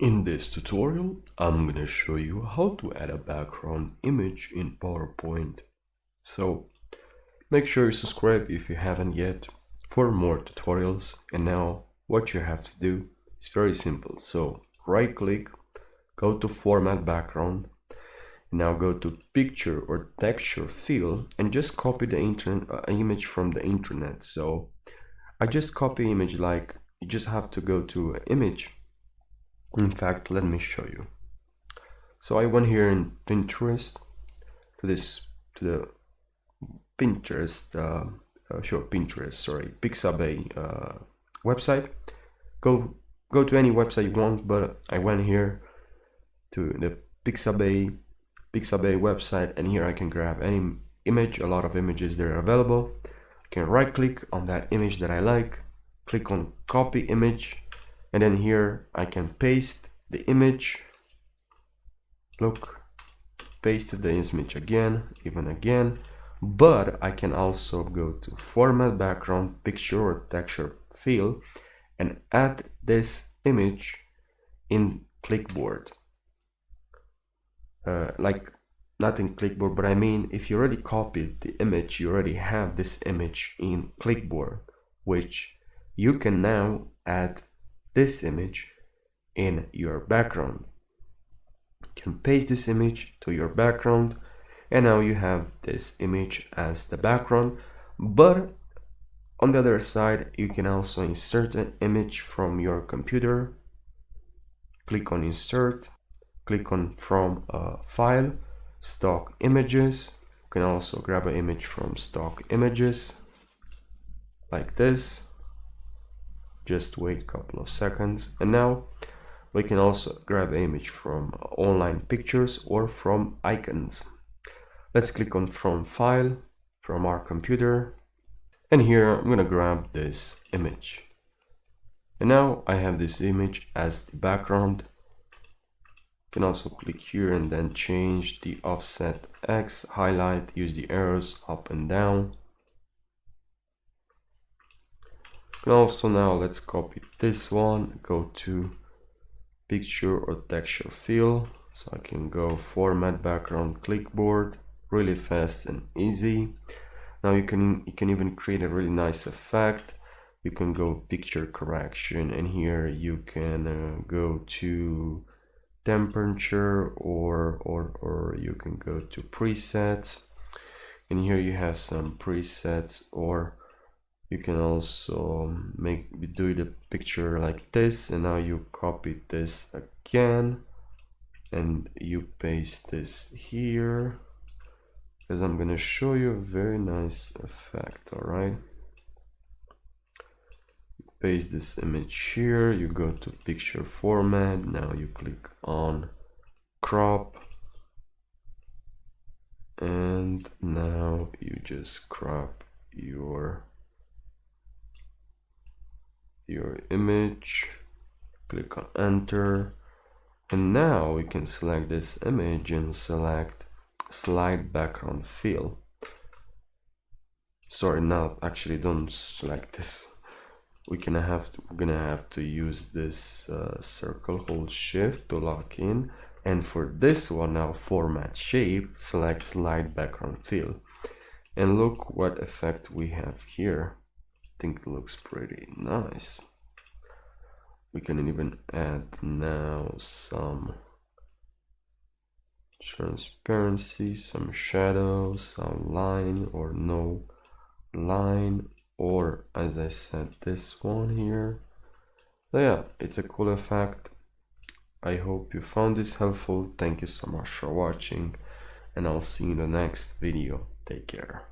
In this tutorial, I'm gonna show you how to add a background image in PowerPoint. So make sure you subscribe if you haven't yet for more tutorials. And now what you have to do is very simple. So right click, go to Format Background, now go to Picture or Texture Fill and just copy the image from the internet. So I just copy image, like you just have to go to Image. In fact, let me show you. So I went here in Pinterest to the Pinterest, Pixabay website. Go to any website you want, but I went here to the Pixabay website, and here I can grab any image. A lot of images that are available. I can right click on that image that I like, click on copy image, and then here I can paste the image. Look, paste the image again, even again. But I can also go to Format Background, Picture or Texture Fill, and add this image in Clipboard. Like not in Clipboard, but I mean if you already copied the image, you already have this image in Clipboard, which you can now add this image in your background. You can paste this image to your background, and now you have this image as the background. But on the other side, you can also insert an image from your computer. Click on Insert, click on From File, Stock Images. You can also grab an image from Stock Images like this. Just wait a couple of seconds, and now we can also grab an image from online pictures or from icons. Let's click on From File, from our computer, and here I'm gonna grab this image. And now I have this image as the background. You can also click here and then change the offset X, highlight, use the arrows up and down. And also now let's copy this one, go to Picture or Texture Fill, so I can go Format Background, Clipboard, really fast and easy. Now you can even create a really nice effect. You can go Picture Correction, and here you can go to Temperature, or you can go to Presets, and here you have some presets, or you can also do the picture like this, and now you copy this again and you paste this here, because I'm gonna show you a very nice effect. All right, paste this image here, you go to picture format, now you click on crop, and now you just crop your image, click on enter, and now we can select this image and select slide background fill. Sorry, not actually, don't select this. We're gonna have to use this circle, hold shift to lock in, and for this one now format shape, select slide background fill, and look what effect we have here. I think it looks pretty nice. We can even add now some transparency, some shadow, some line or no line, or as I said, this one here. So yeah, it's a cool effect. I hope you found this helpful. Thank you so much for watching, and I'll see you in the next video. Take care.